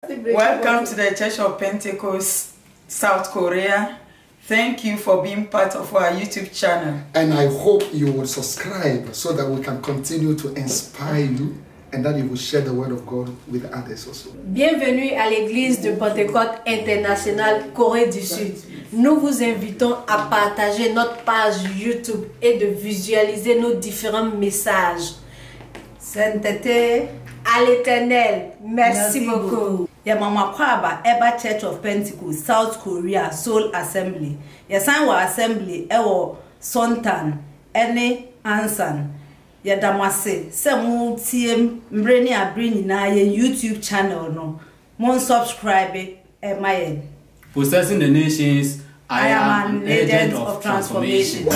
Welcome to the Church of Pentecost, South Korea. Thank you for being part of our YouTube channel. And I hope you will subscribe so that we can continue to inspire you and that you will share the word of God with others also. Bienvenue à l'église de Pentecôte internationale Corée du Sud. Nous vous invitons à partager notre page YouTube et de visualiser nos différents messages. Sainteté à l'Éternel. Merci beaucoup. Ya mama kwaba Eba Church of Pentecost South Korea Seoul Assembly. Ya sanwa assembly ewo Sontan ene Ansan. Ya damase se mu tie mbre ni abre nyina ye YouTube channel no. Mon subscribe mayen. Possessing the nations, I am an agent of transformation.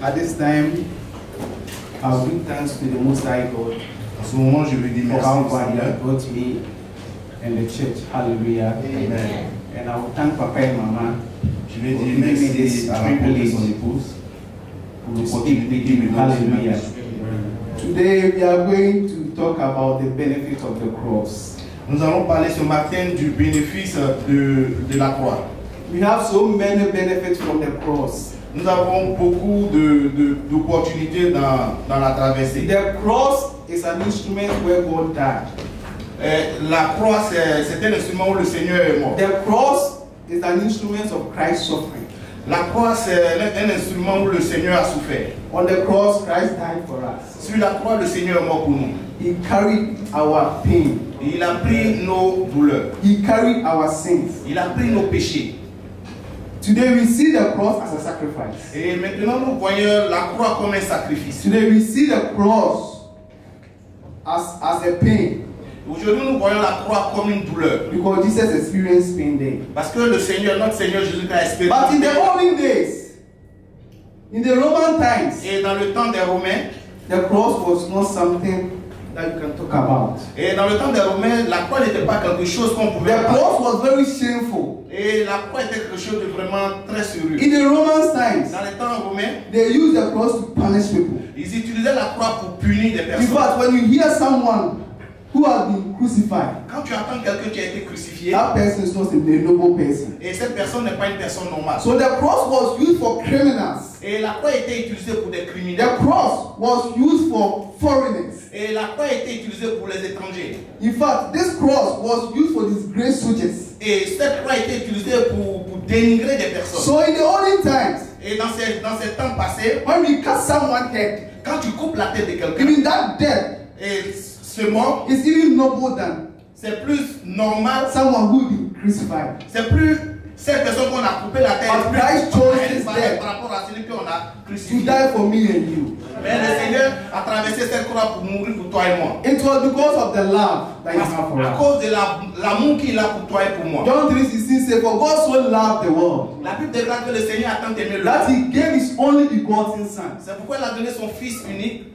At this time, I give thanks to the Most High God À ce moment, je veux dire for merci how au far He has Seigneur. brought me and the church. Hallelujah. Amen. And I will thank Papa and Mama Je vais for dire giving me merci this à la propre et privilege son épouse pour to l'opportunité speak. qu'il me donne. Hallelujah. Today we are going to talk about the benefit of the cross. Nous allons parler ce matin du bénéfice de la croix. We have so many benefits from the cross. Nous avons beaucoup d'opportunités dans la traversée. The cross is an instrument where God died. La croix, c'est un instrument où le Seigneur est mort. The cross is an instrument of Christ's suffering. La croix, c'est un instrument où le Seigneur a souffert. On the cross, Christ died for us. Sur la croix, le Seigneur est mort pour nous. He carried our pain. Et il a pris nos douleurs. He carried our sins. Il a pris nos péchés. Today we see the cross as a sacrifice. Et maintenant, nous voyons la croix comme un sacrifice. Today we see the cross as a pain. Aujourd'hui, nous voyons la croix comme une douleur. Because Jesus experienced pain there. Parce que le Seigneur, notre Seigneur Jésus-Christ a But in expérimenté. the olden days, in the Roman times, Et dans le temps des Romains, the cross was not something that you can talk about. et dans le temps des Romains, la croix n'était pas quelque chose qu'on pouvait The cross was very shameful. Et la croix était quelque chose de vraiment très sérieux. In the Roman times, Dans les temps romains, they used the cross to punish people. ils utilisaient la croix pour punir des In personnes. fact, when you hear someone who has been crucified, Quand tu entends quelqu'un qui a été crucifié, that person is not a noble person. et cette personne n'est pas une personne normale. So the cross was used for criminals. Et la croix était utilisée pour des criminels. The cross was used for foreigners. Et la croix était utilisée pour les étrangers. In fact, this cross was used for disgraced soldiers. Et cette croix était utilisée pour dénigrer des personnes. So in the olden times, Et dans ces temps passés, when we cut someone's head, quand tu coupes la tête de quelqu'un, even that death et ce mort, is even noble than c'est plus normal, someone who been crucified. c'est plus cette personne qu'on a coupé la tête, But plus Christ chose his par death rapport à celui qu'on a to crucifié. die for me and you. Mais le Seigneur a traversé cette croix pour mourir pour toi et moi. It was because of the love that he had for À us. cause de l'amour qu'il a pour toi et pour moi. John 3:16 says, "For God so loved the world La Bible déclare que le Seigneur a tant aimé le that monde. he gave his only begotten Son." C'est pourquoi il a donné son Fils unique.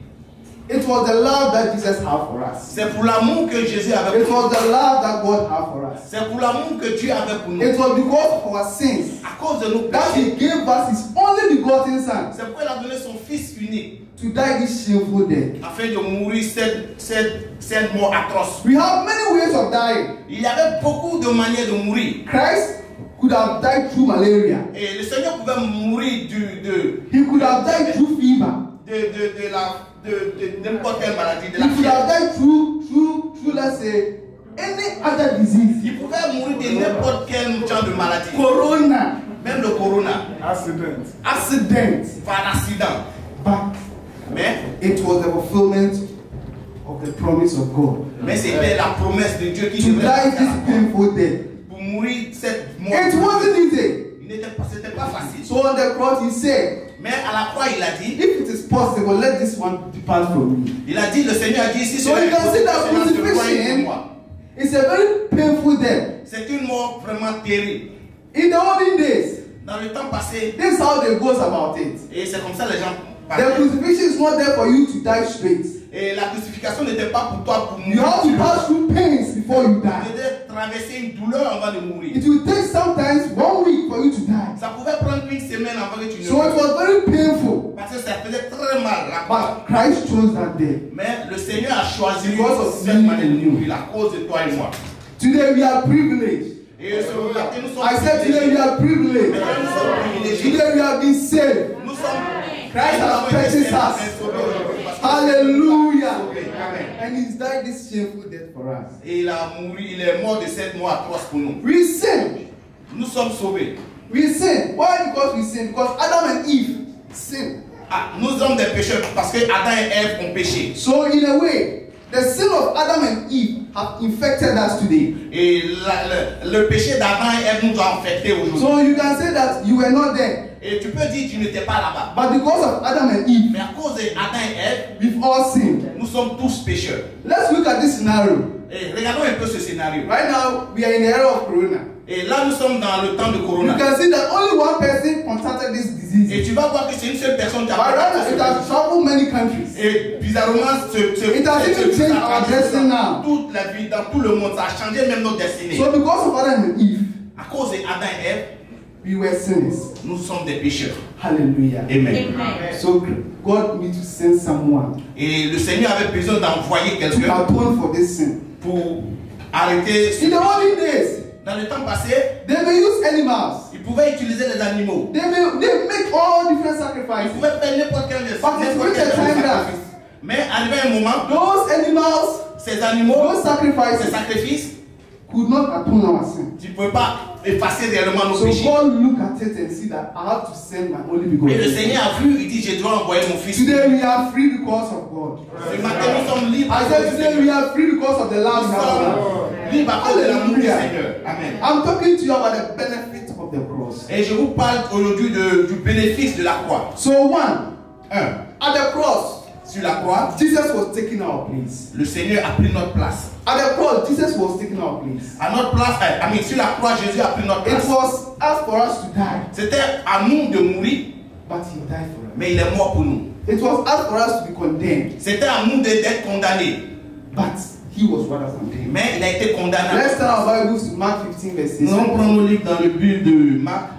It was the love that Jesus had for us. C'est pour l'amour que Jésus avait It pour nous. was the love that God had for us. C'est pour l'amour que Dieu avait pour nous. It was because of our sins À cause de nos that péchés. he gave us his only begotten Son C'est pourquoi il a donné son Fils unique. to die this shameful death. Afin de mourir cette mort atroce. We have many ways of dying. Il y avait beaucoup de manières de mourir. Christ could have died through malaria. Et le Seigneur pouvait mourir He could have died through fever. de n'importe quelle maladie, de He la could fièvre. have died through let's say, any other disease. Il pouvait mourir de n'importe quel genre de maladie. Corona, Même le corona, accident. par accident. But Mais it was the fulfillment of the promise of God. c'était la promesse de Dieu qui To devait die faire this painful death. pour mourir cette mort. It wasn't easy. C'était pas facile. So on the cross he said, Mais à la croix, il a dit, if it is possible, let this one depart from me. il a dit, le Seigneur a dit, si So you can see that crucifixion is a very painful death. c'est une mort vraiment terrible. In the olden days, Dans le temps passé, this is how they goes about it. et c'est comme ça les gens The parlaient. crucifixion is not there for you to die straight. Et la crucifixion n'était pas pour toi pour You mourir. have to pass through pains before you Tu die. devais traverser une douleur avant de mourir. It will take sometimes 1 week for you to die. Ça pouvait prendre une semaine avant que tu ne So it was very painful. Parce que ça faisait très mal la croix. But Christ chose that day. Mais le Seigneur a choisi Because of cette me manière de and you. mourir à cause de toi et moi. Today we are privileged. Et ce matin, nous sommes I said today we are privileged. Maintenant, nous sommes privilégiés. Today we have been saved. Nous sommes Christ has purchased us. Hallelujah. And he's died this shameful death for us. Et il a mouru, il est mort de cette mort atroce pour nous. We sin. Nous sommes sauvés. We sin. Why? Because we sin. Because Adam and Eve sin. Ah, nous sommes des pécheurs parce que Adam et Ève ont péché. So in a way, the sin of Adam and Eve have infected us today. Et le péché d'Adam et Ève nous a infectés aujourd'hui. So you can say that you were not there. Et tu peux dire que tu n'étais pas là-bas. But because of Adam and Eve, Mais à cause d'Adam et Ève, we've all sinned. nous sommes tous pécheurs. Let's look at this scenario. Et regardons un peu ce scénario. Right now, we are in the era of Corona. Et là, nous sommes dans le temps de You Corona. can see that only one person contracted this disease. Et tu vas voir que c'est une seule personne qui a But right now, contracté it ce has virus. traveled many countries. Et bizarrement, It has even changed our destiny now. toute la vie, dans tout le monde, ça a changé même notre destinée. So because of Adam and Eve, À cause d'Adam et Ève, we were sinners. nous sommes des pécheurs. Hallelujah. Amen. So God needs to send someone Et le Seigneur avait besoin d'envoyer to quelqu'un atone for this sin. pour arrêter. In the olden days, Dans le temps passé, they may use animals. ils pouvaient utiliser les animaux. They make all different Ils sacrifices. pouvaient faire n'importe quel But it's reached a time that Mais arrivé un moment, those animals, ces animaux, those ces sacrifices sacrifices, could not atone our sin. tu ne peux pas effacer réellement nos So péchés. God looked at it and see that I have to send my only Et le begotten. Seigneur a vu, il dit, je dois envoyer mon fils. Today we are free because of God. Ce matin, nous sommes libres. I said today we are free because of the love Nous we have. sommes libres à cause de l'amour du Hallelujah. Seigneur. Amen. I'm talking to you about the benefit of the cross. Et je vous parle aujourd'hui du bénéfice de la croix. So one, 1. at the cross, Sur la croix, Jesus was taking our place. le Seigneur a pris notre place. At the cross, Jesus was taking our place. À notre place, sur la croix, Jésus a pris notre It place. was asked for us to die, C'était à nous de mourir, but He died for us. mais il est mort pour nous. It was asked for us to be condemned, C'était à nous d'être condamnés, but He was rather condemned. mais il a été condamné. Let's turn our Bibles to Mark 15 verses. Nous allons prendre nos livres dans le but de Marc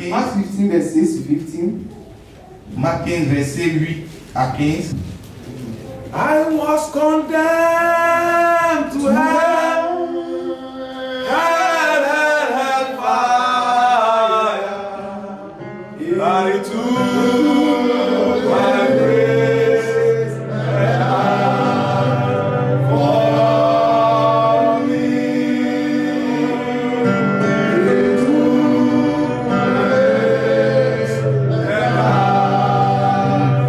15, Mark 15 verses to 15. Marc 15, verset 8 à 15. I was condemned to hell, hell, fire, but it took my grace and I for me. It took my grace and I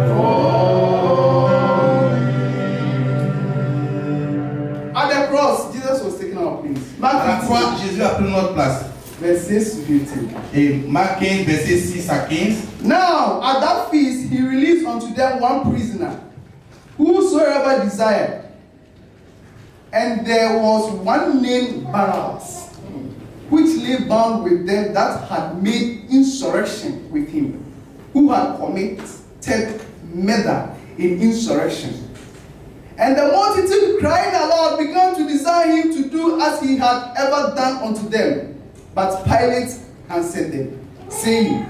for At the cross, Jesus was taking our place. À la Mark croix, 15, Jésus a pris notre place. verse 6 to 15. Et Marc 15, verset 6 à 15. Now, at that feast, he released unto them one prisoner, whosoever desired. And there was one named Barabbas, which lay bound with them that had made insurrection with him, who had committed murder in insurrection. And the multitude crying aloud began to desire him to do as he had ever done unto them. But Pilate answered them, saying,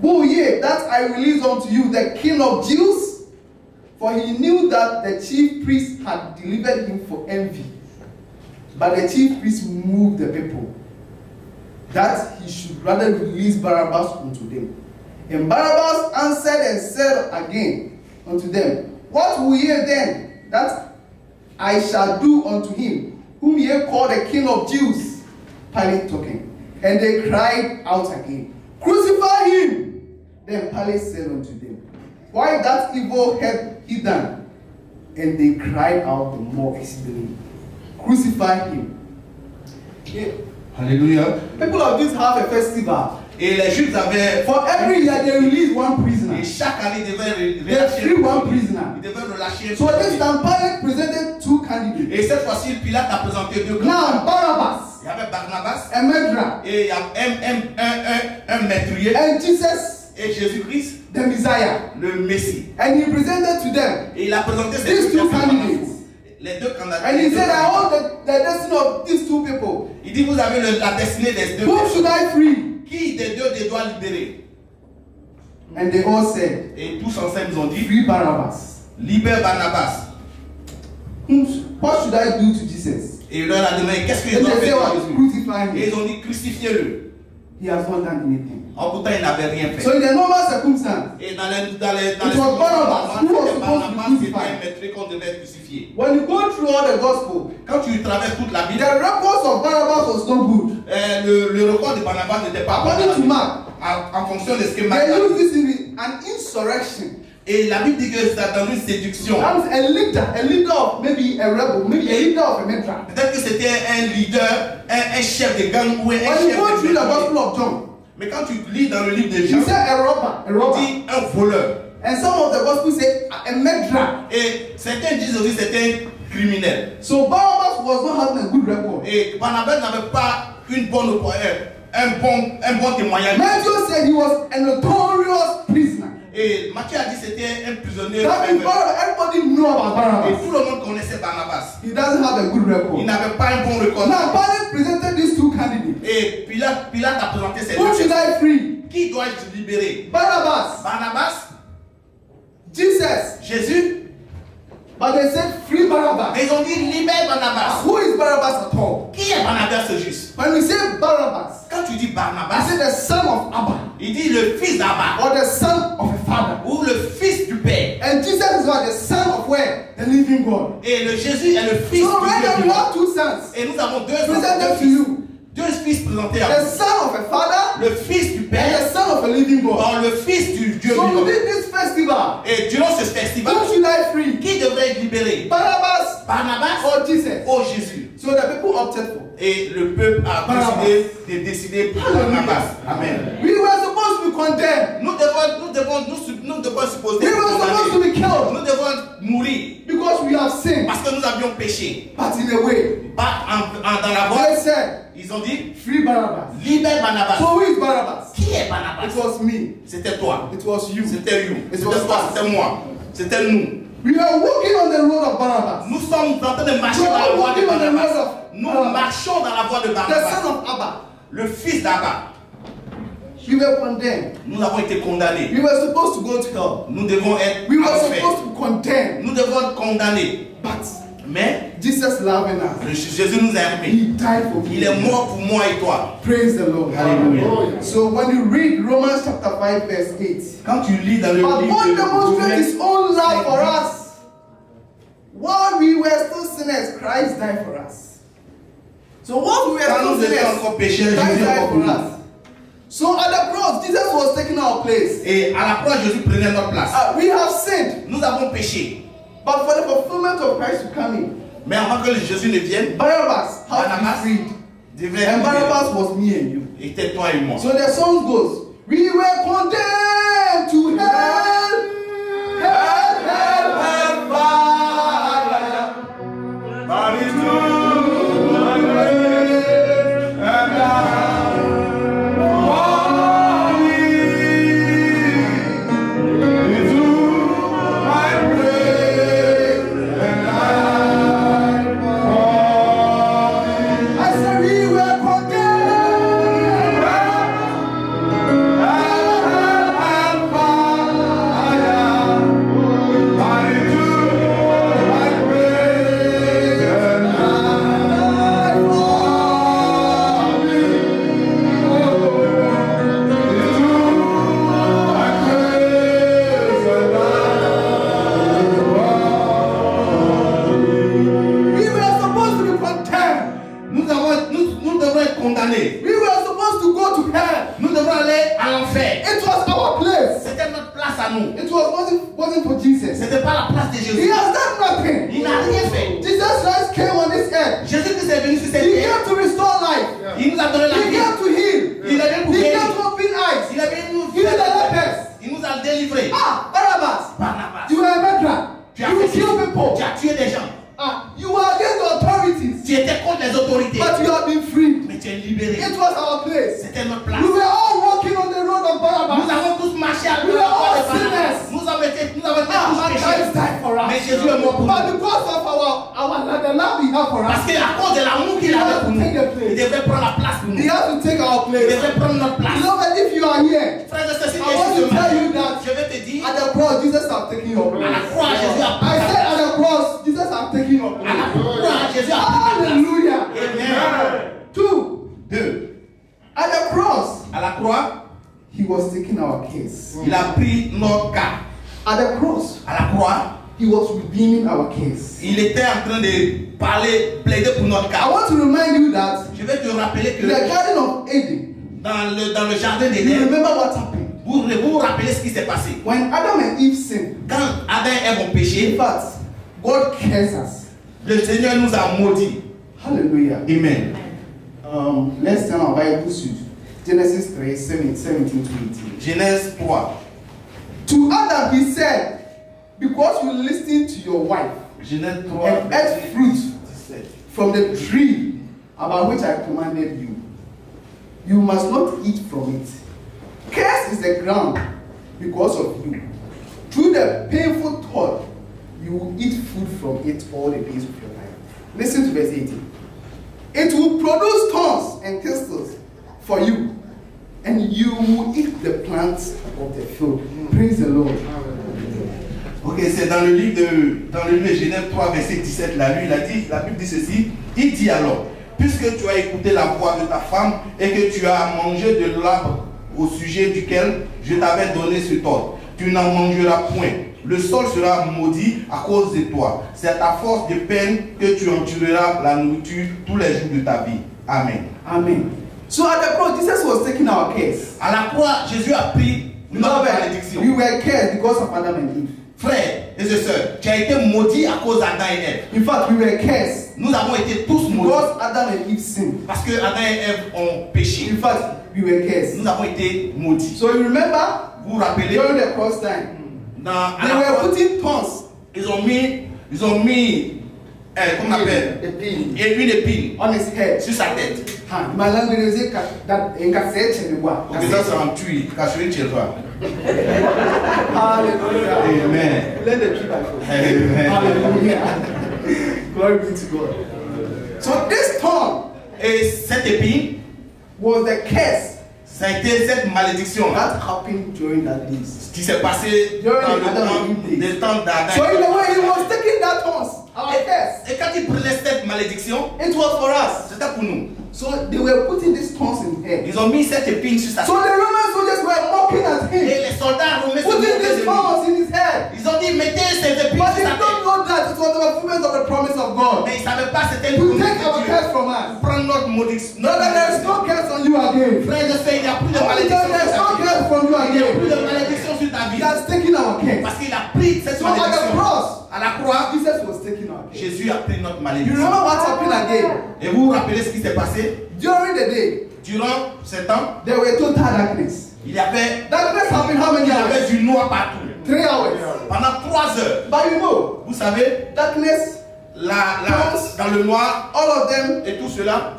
Woe ye that I release unto you the King of Jews? For he knew that the chief priests had delivered him for envy. But the chief priests moved the people, that he should rather release Barabbas unto them. And Barabbas answered and said again unto them, What will ye then that I shall do unto him, whom ye call the King of Jews? Pilate talking. And they cried out again, Crucify him! Then Pilate said unto them, Why that evil hath he done? And they cried out the more exceedingly, Crucify him. Yeah. Alléluia. People of this have a festival. Et les Juifs avaient. For every year they release one prisoner. Et chaque année, ils devaient They relâcher. free one prisoner. Ils devaient relâcher. So this time Pilate presented two candidates. Et cette fois-ci, Pilate a présenté deux Now candidats. Barabbas, Il y avait Barnabas a murderer, et il y a un meurtrier and Jesus, et Jésus-Christ, the Messiah. le Messie. And he presented to them. Et il a présenté These ces two deux candidates. Les deux candidats. And he said, I hold the destiny of these two people. Il dit, vous avez la destinée des deux. Whom should I free? Qui des deux les doit libérer? And they all said, Et tous ensemble, ils ont dit, Free Barabbas. libère Barnabas. What should I do to Jesus? Et il leur a demandé, qu'est-ce qu'ils And doivent they faire said, pour what? Jésus? Crucify Et him. ils ont dit, crucifiez-le. He has not done anything. En pourtant, il n'avait rien fait. So in the normal circumstance, Et dans les It was Barnabas who was supposed to be Barnabas, c'était crucified. un maître qu'on devait crucifier. when you go through all the gospel, Quand tu traverses toute la the Bible, records of Barabbas was not good. le record de Barnabas n'était pas bon. According to Mark, En fonction de ce que Marc they a use dit. this in an insurrection. Et la Bible dit que c'est dans une séduction. And a leader of maybe a rebel, maybe a leader of a Medra. Peut-être que c'était un leader, un chef de gang ou un When you chef go de through the gang. Gospel of John, Mais quand tu lis dans le livre de he Jean, said a robber. on dit un voleur. And some of the Gospel say a Medra. Et certains disent aussi que c'est un criminel. So Barabbas was not having a good record. Et Barnabas n'avait pas une bonne, un bon témoignage. Matthew said he was a notorious prisoner. Et Matthieu a dit que c'était un prisonnier. That means everybody knew about Et Barabbas. tout le monde connaissait Barnabas. He doesn't have a good Il record. n'avait pas un bon record. Now Pilate presented these two candidates. Et Pilate a présenté ces Who deux should personnes. I free? Qui dois-je libérer? Barabbas, Barnabas, Jesus. Jésus. But they said free Barabbas. Mais ils ont dit libère Barnabas. Who is Barabbas at all? Qui est Barnabas juste? When we say Barabbas, Quand tu dis I Barnabas, say the son of Abba il dit le fils d'Abba or the son of a father. ou le fils du Père. And Jesus is what? The son of where? The living God. Et le Jésus est le fils So right now du we Dieu. have two sons. Et nous avons Presented to you. deux fils présentés à The vous. son of a father Le fils du and Père the son of a living God. or le fils du Dieu So vivant. within this festival, Et durant ce festival, who should I free? qui devrait être libéré? Barabbas Barnabas or Jesus? ou Jésus? So the people opted for. Et le peuple a décidé pour Barnabas. Amen. We were supposed to be condemned. Nous devons supposer We were supposed to be killed nous devons mourir because we have sinned. parce que nous avions péché. But in a way, Pas dans la voie, they said, ils ont dit free Barabbas. libère Barnabas. So who is Barabbas? Qui est Barnabas? It was me. C'était toi. It was you. C'était you. It C'était was toi. us. C'était moi. C'était nous. We were walking on the road of Barabbas. Nous sommes en train de marcher We dans la are voie de walking on the road Barnabas. of Nous Barabbas. marchons dans la voie de The Barnabas. son of Abba. Le fils d'Abba. We were condemned. Nous avons été condamnés. We were supposed to go to hell. Nous devons être We were enfer. supposed to be condemned. Nous devons être condamnés. But Mais Jesus loving us. Jésus nous a aimés. He died for Il me. est mort pour moi et toi. Praise the Lord. Hallelujah. So when you read Romans chapter 5 verse 8, Quand tu lis dans le but livre God de demonstrated His own love for Romains, us. While we were still sinners, Christ died for us. So while we were quand still nous étions sinners, encore pécheurs, Christ Jésus est died mort for pour nous. us. So at the cross, Jesus was taking our place. Et à la croix, Jésus prenait notre place. We have sinned, Nous avons péché. but for the fulfillment of Christ to come in, Mais avant que Jésus ne vienne, Barabbas had to Barnabas be freed. devait être And libéré. Barabbas was me and you. Et c'était toi et moi. So the song goes, we were condemned to hell, hell, hell, hell, fire. But it's true, my grace and love for me. It's true, my grace and love for me. I said we were condemned. Hell, hell, fire. But it's true, my grace and love for me. It's true, my grace and We were supposed to be condemned. Nous devons être condamnés. We were supposed to go to hell. Nous devons aller à l'enfer. It was our place. C'était notre place à nous. It wasn't for Jesus. C'était pas la place de He Jésus. has done nothing. Il n'a rien fait. Jesus Christ came on this earth. Jésus-Christ est venu sur cette He terre. came to restore life. Il nous a donné la He vie. came to heal. Il est venu pour He guérir. came to open eyes. Il est venu nous Heal the faire. lepers. Il nous a délivrés. Ah, Barabbas. Barnabas. You are a murderer. Tu as You fait kill people. Tu as tué des gens. You are against the authorities. Tu étais contre les autorités. But you have been freed. Mais tu es libéré. It was our place. C'était notre place. We were all walking on the road of Nous Barabbas. avons tous marché à We la are all voie de Barnabas. sinners. Nous avons été tous But péchés. Christ died for us. Mais Jésus est mort pour But nous. because of the love he had for Parce us, qu'à cause de l'amour qu'il avait pour nous, il devait prendre la place pour nous. he has to take our Il place. devait prendre notre place. Beloved, if you are here, Frères et sœurs, si tu I es want ici to ce tell matin, you that je vais te dire, at the cross, Jesus has taken your à la place. croix, Jésus a pris I ta said place. at the cross, Jesus has taken your À la place. croix, Jésus a pris ta place. Hallelujah. Amen. 2. Deux. At the cross, À la croix, he was taking our case. il a pris notre cas. At the cross, À la croix, he was redeeming our case. il était en train de parler, plaider pour notre I cas. want to remind you that Je vais te rappeler in que the Garden of Eden, dans le jardin you d'Éden, remember what happened? vous vous rappelez ce qui s'est passé. When Adam and Eve sinned, Quand Adam et Ève ont péché, In fact, God cares us. le Seigneur nous a maudits. Hallelujah. Amen. Let's turn our Bible to Genesis 3, 17 to 18. Genèse 3. To Adam he said, because you listened to your wife Genèse 3. and ate fruit 17. from the tree about which I commanded you, you must not eat from it. Cursed is the ground because of you. Through the painful thought, you will eat food from it all the days of your life. Listen to verse 18. It will produce thorns and thistles for you, and you will eat the plants of the field. Praise the Lord. Ok, c'est dans le livre de Genèse 3, verset 17, la Bible dit ceci. Il dit alors, puisque tu as écouté la voix de ta femme et que tu as mangé de l'arbre au sujet duquel je t'avais donné cet ordre, tu n'en mangeras point. Le sol sera maudit à cause de toi. C'est à ta force de peine que tu en tueras la nourriture tous les jours de ta vie. Amen. Amen. So at the cross, Jesus was taking our curse. À la croix, Jésus a pris notre malédiction. We were cursed because of Adam and Eve. Frères et sœurs, tu as été maudit à cause d'Adam et Ève. In fact, we were cursed Nous avons été tous maudits because Adam and Eve sinned. parce que Adam et Ève ont péché. In fact, we were cursed. Nous avons été maudits. So you remember, Vous vous rappelez, during the cross time, à they la were croix, putting thorns, ils ont mis comment on appelle, the pin, une épine on his head. sur sa tête. My language is that in cassette. Ok, ça c'est un tui, caché chez toi. Hallelujah. Amen. Let the tree back. Amen. Hallelujah. Glory be to God. So this thorn Et cette épine, was the curse ça a été cette malédiction that happened during that days. qui s'est passée dans le temps d'Adam. So in a way, he was taking that thorns, our curse. Et quand il prenait cette malédiction, It was for us. c'était pour nous. So they were putting these thorns in here. Ils ont mis cette épine sur sa So tête. the Roman soldiers were mocking at Et him, les soldats romains se putting moquaient de these lui. thorns in his head. Ils ont dit mettez ces épines But sur they sa don't tête. know that it was the fulfillment of the promise of God. Mais ils ne savaient pas c'était une To promesse take our de Dieu. curse from us. Prendre notre maudit. No, that there is no curse on you again. Frère de sœur, il n'y a plus de There malédiction is sur no ta vie. curse from you Il n'y a plus again. de malédiction sur ta He vie. has taken our curse. Parce qu'il a pris cette So at the malédiction. cross, À la croix, Jesus was taking our curse. Jésus a pris notre You malédiction. remember what happened again? Et vous vous rappelez ce qui s'est passé? During the day, Durant ce temps, there were total darkness. il y avait, Darkness happened how many hours? du noir partout. 3 hours. Pendant 3 heures. But you know, Vous savez, darkness, dans le noir all of them, et tout cela,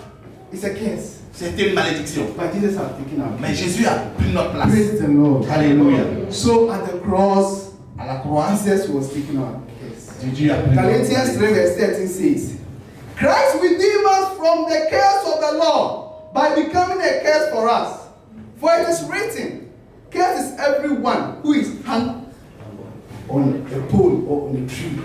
is a curse. c'était une malédiction. But Jesus has taken our Mais curse. Jésus a pris notre place. Praise the Lord. Alléluia. So at the cross, À la croix, Jesus was taking our curse. Jésus a pris notre Galatians 3 verse 13 says, Christ redeemed us from the curse of the law by becoming a curse for us. For it is written, curse is everyone who is hung on a pole or on a tree.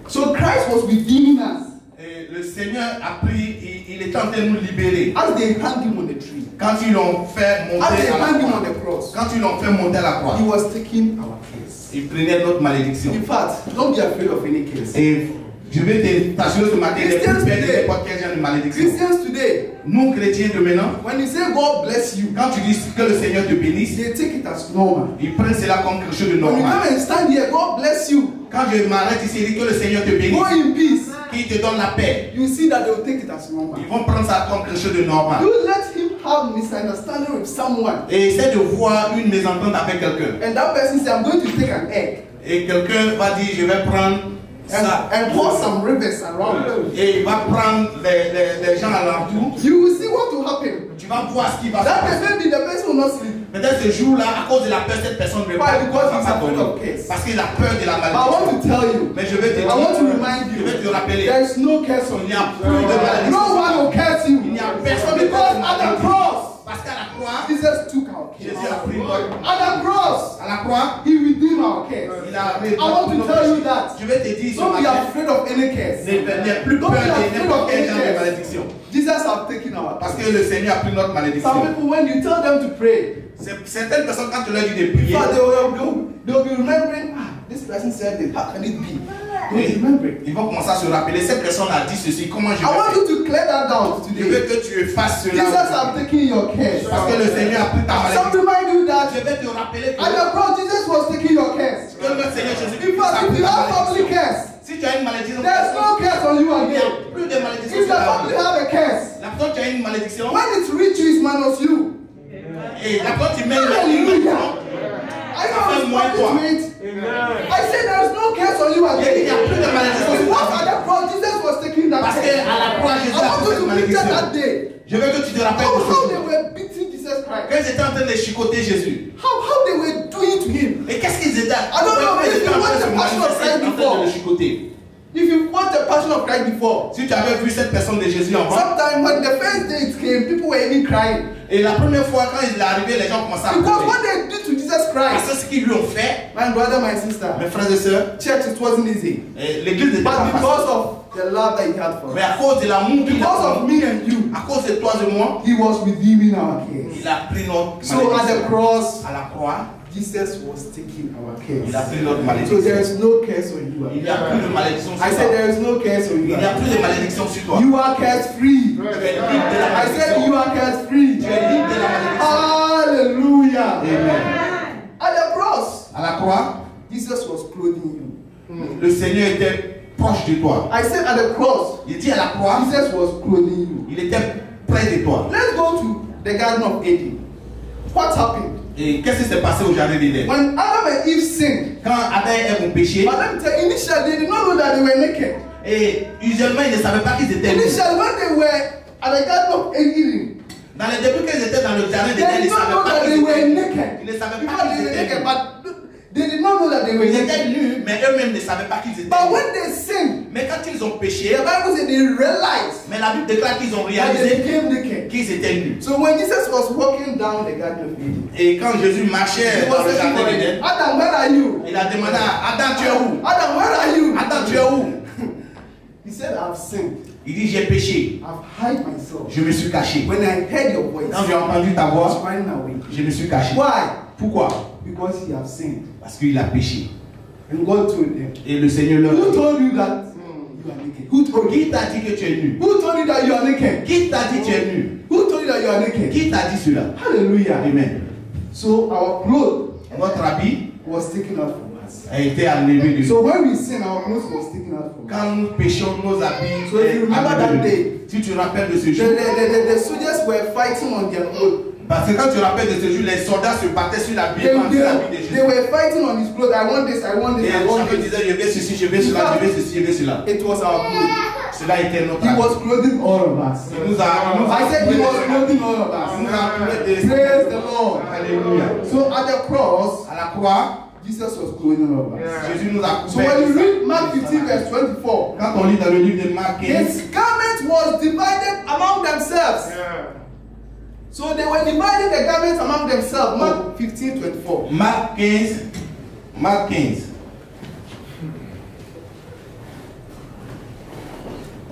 So Christ was redeeming us Et le Seigneur a pris, il est en train de nous libérer. as they hung him on the tree. Quand ils l'ont fait As monter they à la hung him on croix, the cross, quand ils l'ont fait monter à la croix, he was taking our curse. il prenait notre malédiction. In fact, don't be afraid of any curse. Et je vais t'assurer ce matin, les plus Christians belles de today. n'importe quel genre de malédiction. Christians today, Nous, chrétiens de maintenant, when you say God bless you, quand tu dis que le Seigneur te bénisse, they take it as normal. ils prennent cela comme quelque chose de When you normal. come and stand here, God bless you. Quand je m'arrête ici et dis que le Seigneur te Go bénisse, in peace. qu'il te donne la paix, You see that they will take it as normal. ils vont prendre ça comme quelque chose de normal. You let him have misunderstanding with someone, Et essaie de voir une mésentente avec quelqu'un. and that person say, I'm going to take an egg Et quelqu'un va dire, je vais prendre ça. and pour some rivers around. Et il va prendre les gens alentour. You will see what will happen. Tu vas voir ce qui va se That passer. maybe the person will not sleep. Peut-être ce jour-là, à cause de la peur, cette personne ne va Why? Because pas he's afraid dormir. of curse. Parce qu'il a peur de la But I malédiction. want to tell you, Mais je vais te I want to dire, remind je you, vais te rappeler, there is no curse on il n'y you. a plus de malédiction. No one will curse you. Il n'y a personne de Because at the cross, Parce qu'à la croix, Jesus took our Jésus curse. a pris notre. At the cross, À la croix, he redeemed our curse. il a I want to tell you that. Je vais te dire ce Don't be matin, afraid of any curse. n'aie plus peur de n'importe quel genre de malédiction. Jesus have taken our Parce curse. que le Seigneur a pris notre Some malédiction. people, when you tell them to pray, Certaines personnes, quand tu leur dis de prier, but they will be remembering, this person said this, how can it be? They will remember it. ils vont commencer à se rappeler, cette personne a dit ceci, comment je I want vais faire? you to clear that down Je veux today. que tu fasses Jesus cela. have taken your curse. Parce que le Seigneur a pris ta Some malédiction. remind you that Je vais te rappeler at the cross, Jesus was taking your curse. que que notre Seigneur Jésus-Christ Because if you have family curse, si tu as une malédiction, there's no curse on you il n'y a again. plus de malédiction If sur your la family vie. have a curse, La personne qui a une malédiction, when it reaches you, it's minus you. et la personne qui met une Hallelujah. malédiction, I know moins toi. it's I said there's no curse on you il n'y a again. plus de malédiction sur Because ta at vie. the cross, Jesus was taking that Parce curse. qu'à la croix, Jésus I a want pris you cette to picture malédiction. that day. Je veux que tu te rappelles de How ce they jour. were beating Jesus Christ. Quand ils étaient en train de chicoter Jésus. How they were doing to him. Et qu'est-ce qu'ils étaient? I don't know if you watched the Passion of Christ en train before. de le chicoter. If you watched the Passion of Christ before, Si tu avais vu cette personne de Jésus en bas, sometimes when the first day it came, people were even crying. et la première fois quand il est arrivé, les gens commençaient à Because pleurer. what they did to Jesus Parce Christ, que ce qu'ils lui ont fait, my brother, my sister, mes frères et sœurs, church, it wasn't easy. l'église n'était But pas facile. because of the love that he had for Mais us, à cause de l'amour qu'il a because pour of nous, me and you, à cause de toi et moi, he was redeeming our case. il a pris notre So at the malédiction. cross, À la croix, Jesus was taking our il a case. pris notre So malédiction. there is no curse on you. Il n'y a plus de malédiction I sur said toi. there is no curse on Il you. n'y a plus de malédiction sur toi. You are curse free. Tu es libre de la I said malédiction. you are curse free. Tu es libre de la malédiction. Hallelujah. Amen. At the cross, À la croix, Jesus was clothing le Seigneur était proche de toi. you. I said at the cross, Il dit à la croix, Jesus was clothing you. il était près de toi. Let's go to the Garden of Eden. What happened? Et qu'est-ce qui s'est passé au jardin d'Éden? When Adam and Eve sinned, Quand Adam et Ève ont péché, but let me tell you, initially they did not know that they were naked. et usuellement ils ne savaient pas qu'ils étaient nus. Initially, when they were at the Garden of Eden, Dans les débuts qu'ils étaient dans le jardin they d'Éden, ils did ne not know savaient pas that qu'ils they were étaient nus. naked. Ils ne savaient Before pas they qu'ils were étaient naked, nus. but they did not know that they were Ils étaient naked. nus, mais eux-mêmes ne savaient pas qu'ils étaient But nus. when they sinned, Mais quand ils ont the péché, Bible said they realized mais la Bible déclare qu'ils ont that they réalisé became naked. qu'ils étaient nus. So when Jesus was walking down the Garden of Eden, Et quand Jésus marchait he dans was le looking jardin for d'Éden, them. Adam, where are you? il a demandé à Adam, tu es où? Adam, where are you? Adam, tu es où? He said, I've sinned. Il dit, j'ai péché. I've hid myself. Je me suis caché. When I heard your voice, Quand j'ai entendu ta I was voix, running away. je me suis caché. Why? Pourquoi? Because he has sinned. Parce qu'il a péché. And God told him, Et le Seigneur leur who dit, told you that you are naked? Who told you? qui t'a dit que tu es nu? Who told you that you are naked? Qui t'a dit que tu es nu? Who told you that you are naked? Qui t'a dit cela? Hallelujah. Amen. So our clothes Votre habit was taken out from us. a été enlevé de nous. So when we sin, our clothes was taken out from us. Quand nous péchons, nos habits So if you remember enlevés that de nous. day, Si tu te rappelles de ce The, jour, the soldiers were fighting on their own. parce que quand tu te rappelles de ce jour, les soldats se battaient sur la They, Bible, sur la vie de they Jésus. were fighting on his clothes. I want this, I want Et this, I les want champions this. disaient, je veux ceci, je veux cela, je veux ceci, je veux cela. It was our clothes. Cela était notre He habit. was clothing all of us. Il nous a I said he was clothing all of Il nous us. a couvert de- Praise the Lord. Alléluia. So at the cross, À la croix, Jesus was clothing all of us. Jésus nous a So couvert. when you read Mark 15 verse 24, Quand on lit dans le livre de Marc 15, his garment was divided among themselves. So they were dividing the garments among themselves. Mark 15, 24. Marc 15, Marc 15.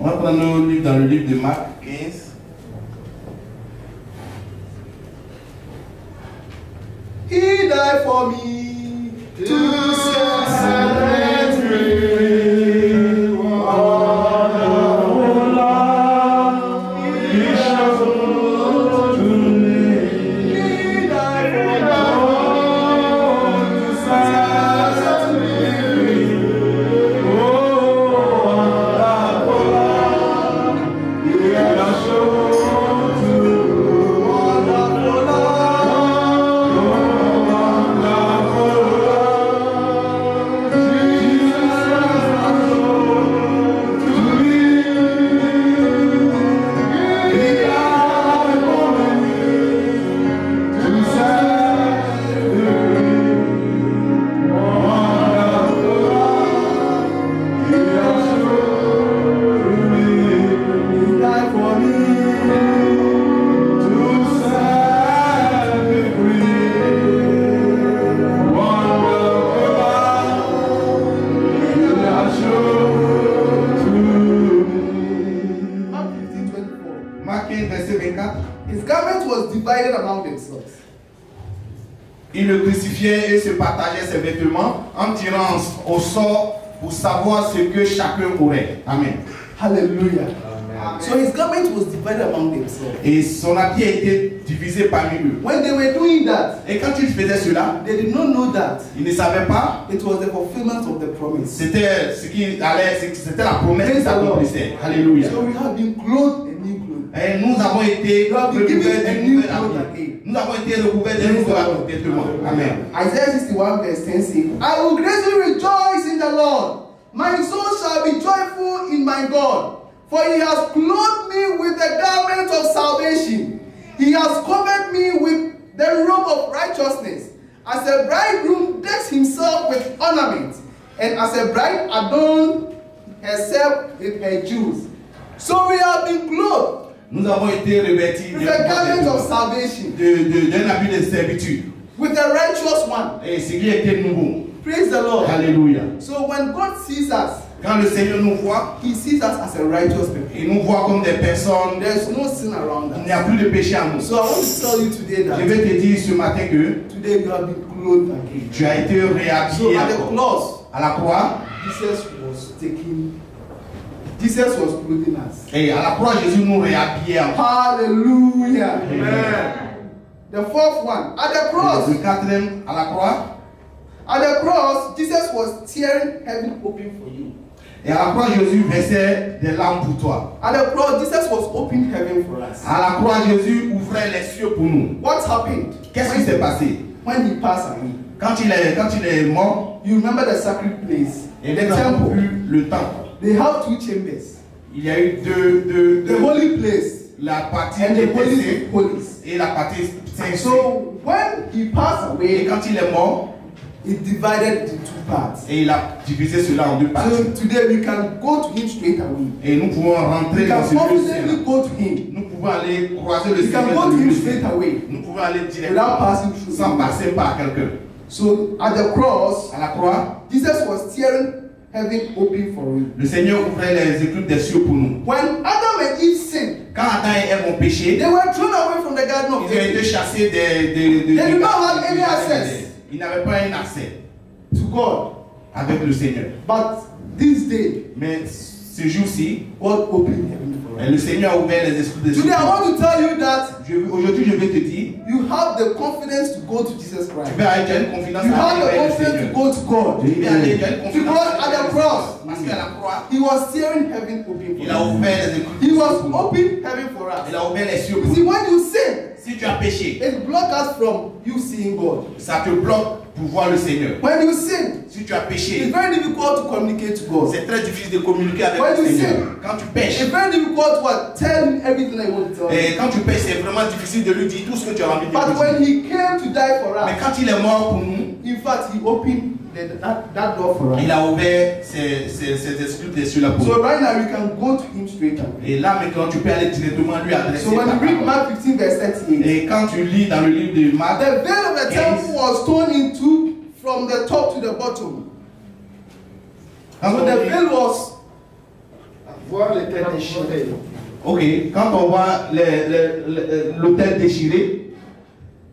On va prendre nos livres dans le livre de Marc 15. He died for me to set me free. Wonderful love He showed to me. He died for me to set me free. Oh, wonderful love He has shown to me. Wonderful love. Mark 15, 24. Marc 15, verset 24. His garment was divided among themselves. Il le crucifiait et se partageait ses vêtements en tirant au sort pour savoir ce que chacun aurait. Amen. Hallelujah. So his garment was divided among themselves. Et son habit a été divisé parmi eux. When they were doing that, Et quand il faisait cela, they did not know that il ne savait pas. it was the fulfillment of the promise. C'était ce qui allait, c'était la promesse qui s'accomplissait. Alléluia. So we have been clothed in new clothes. Et nous avons été You have been recouverts given a d'un new nouvel cloth habit. again. Nous avons été recouverts d'un nouveau vêtement. Amen. Isaiah 61 verse 10 says, I will greatly rejoice in the Lord. My soul shall be joyful in my God. For he has clothed me with the garment of salvation. He has covered me with the robe of righteousness. As a bridegroom decks himself with ornaments, and as a bride adorns herself with her jewels. So we have been clothed Nous avons été revêtis with the garment of salvation, d'un habit de servitude. with the righteous one. Et ce qui était nouveau. Praise the Lord. Alléluia. So when God sees us, Quand le Seigneur nous voit, he sees us as a righteous people. il nous voit comme des personnes. There's no sin around Il us. n'y a plus de péché en nous. So I want to tell you today Je that vais te dire ce matin que today you have been clothed again. tu as été So réhabillé at the encore. cross, À la croix, Jesus was clothing us. et à la croix, Jésus nous réhabillait encore. Hallelujah. Amen. The fourth one, at the cross, Le quatrième, à la croix, at the cross, Jesus was tearing heaven open for you. et à la croix, Jésus versait des larmes pour toi. At the cross, Jesus was opening heaven for us. À la croix, Jésus ouvrait les cieux pour nous. What happened? Qu'est-ce qui s'est passé? When he passed away? Quand il est mort, You remember the sacred place, et the nous avons temple. vu le temple. They have two chambers. Il y a eu deux The holy place la partie and the était holy sainte of holies. et la partie sainte. So when he passed Et away, quand il est mort, it divided into two parts. et il a divisé cela en deux parties. So today we can go to him straight away. Et nous pouvons rentrer We dans can ce lieu confidently saint. go to him. Nous pouvons aller croiser le We can Seigneur go to dans le him lieu straight saint. away Nous pouvons aller without directement passing through sans him. passer par quelqu'un. So at the cross, À la croix, Jesus was tearing heaven open for you. le Seigneur ouvrait les éclutes des cieux pour nous. When Adam and Eve sinned, Quand Adam et Ève ont péché, they were thrown away from the Garden of ils ont été Eden chassés They did not have any access. Ils n'avaient pas un accès to God. avec le Seigneur. But this day, Mais ce jour-ci, God opened heaven for us. le Seigneur a ouvert les esprits des cieux. Today I want to tell you that Aujourd'hui, je vais te dire, you have the confidence to go to Jesus tu Christ. vas aller, tu as une confiance You à have aller the vers le confidence to Seigneur. go to God. Tu vas aller, tu as une confiance Because à aller at vers the le cross, Seigneur. Parce qu'à la croix, He was tearing heaven open il for a us. ouvert les éclutes He des was cieux pour nous. opening heaven for us. Il a ouvert les cieux You pour see, nous. when you sin, Si tu as péché, it blocks us from you seeing God. ça te bloque pour voir le Seigneur. When you sin, Si tu as péché, it's very difficult to communicate to God. c'est très difficile de communiquer avec When le you Seigneur. sin, Quand tu pêches, It's very difficult to what? Tell him everything I want to tell him. et quand tu pêches, c'est vraiment difficile de lui dire tout ce que tu as envie de But lui when dire. he came to die for Mais us, quand il est mort pour nous, in fact, he opened that door for us. il a ouvert ces esprits des cieux là pour So nous. right now we can go to him straight away. Et là maintenant, tu peux aller directement lui adresser So when ta you read parole. Mark 15 verse 38, Et quand tu lis dans le livre de Marc, the veil of the temple was torn in two from the top to the bottom. quand So on the lit- veil was Voir les têtes déchirées. ok, quand on voit l'autel déchiré,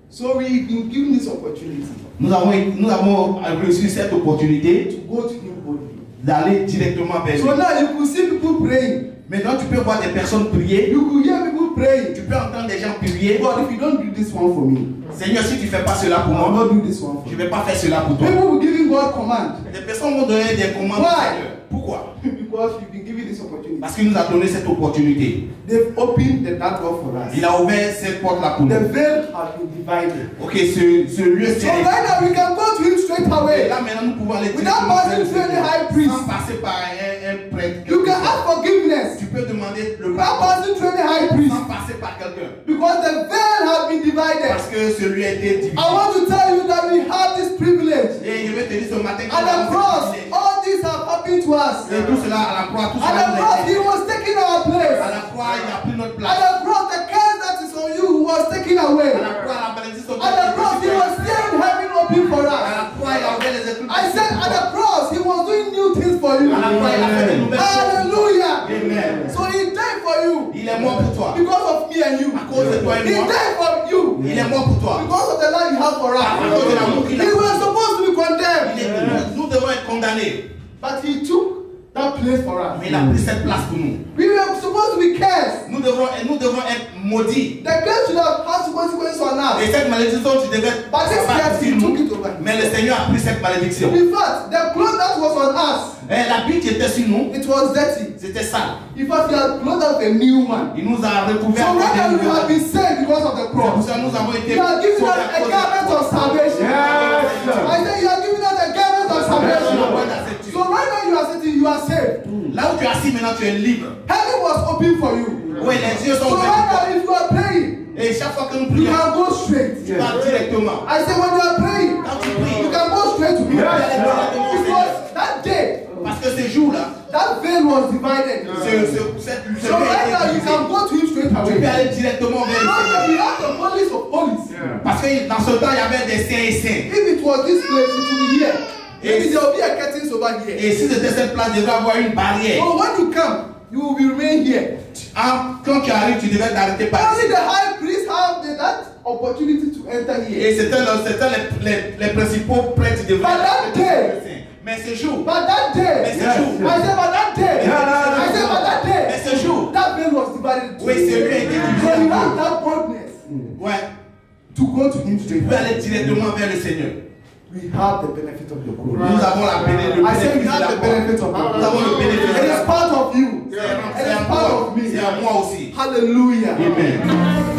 so we've been given this opportunity nous avons reçu cette opportunité to go to him boldly. d'aller directement vers lui. So now you could see people praying. Maintenant, tu peux voir des personnes prier, You could hear people praying. tu peux entendre des gens prier. God, if you don't do this one for me, Seigneur, si tu ne fais pas cela pour I will moi, not do this one for je you. ne vais pas faire cela pour toi. People will giving God command Des personnes vont donner des commandes au Why? Seigneur. Pourquoi? because you've been given this opportunity. Parce qu'il nous a donné cette opportunité. They've opened that door for us. Il a ouvert cette porte-là pour The nous. veil has been divided. Ok, ce lieu So c'est. right now we can go to him straight Et away. là maintenant nous pouvons aller Without directement passing vers le through any Seigneur. high priest. Sans passer par un prêtre. You can ask forgiveness Tu peux demander le without pardon passing through any high priest sans passer par quelqu'un. because the veil has been divided. Parce que celui a été divisé. I want to tell you that we have this privilege. Et je vais te dire ce matin que At nous the avons cross, ce privilège. all this has happened to us. Et tout cela à la croix, tout At cela the nous cross, a he été. was taking our place. À la croix, il a pris notre At place. the cross, the curse that is on you was taken away. À la croix, la malédiction At the cross, he was tearing heaven open for À us. la croix, il a ouvert les écluses. I said, at the cross, he was doing new things for you. À la croix, il a fait de nouvelles choses. Hallelujah. Amen. So he died for you Il est mort pour toi. because of me and you. À cause de toi et He moi. died for you Il est mort pour toi. because of the love you have for us. À cause de l'amour qu'il a He pour was nous. supposed to be condemned, Nous devons être condamnés. but he took that place for us. Mais il a pris cette place pour nous. We were supposed to be be cursed. Nous devons être maudits. The curse should have had consequences on Et us. cette malédiction, tu devais But this savoir curse, sur he took nous. it over. Mais le Seigneur a pris cette malédiction. In fact, the clothes that was on us, Et l'habit qui était sur nous, it was dirty. c'était sale. In fact, he had clothed us a new one. Il nous a recouverts. So right now we have been saved because of the C'est pour cross. ça que nous avons été He has given sauvés us à a cause de la garment croix. of salvation. Yes, sir. I say you are giving us a garment of salvation. So right now you are sitting, you are saved. Là où tu es assis maintenant, tu es libre. Heaven was open for you. Oui, les yeux So sont right ouverts. now if you are praying, Et chaque fois que nous you prions, can go straight. tu vas directement. I say when you are praying, Quand tu you pries, can go straight to me. tu vas aller directement au Seigneur. Because that day, Parce que ces jours-là, that veil was divided. ce So right now you can go to him straight tu peux away. aller directement vers le Now Seigneur. we have the holies of holies. Parce que dans ce temps, il y avait des saints et saints. If it was this place, it would be here. Maybe there will be a curtain over here. Et si c'était cette place, il devait avoir une barrière. So when you come, you will remain here. Quand tu arrives, tu devais t'arrêter par Only ici. the high priest have that opportunity to enter here. Et c'était les principaux prêtres de But that day, mais ce jour, but that day, mais ce jour, I said, but that day, I said, but that mais day, ce jour, that veil was divided. oui, c'est lui a été So you divisé. have that boldness Ouais, to go to him tu straight. peux aller directement vers le Seigneur. We have the benefit of the cross. Nous avons la bénédiction. I said we have the benefit of the Nous cross. avons le bénéfice. It is part of you. C'est It is part of me. à moi aussi. Hallelujah. Amen.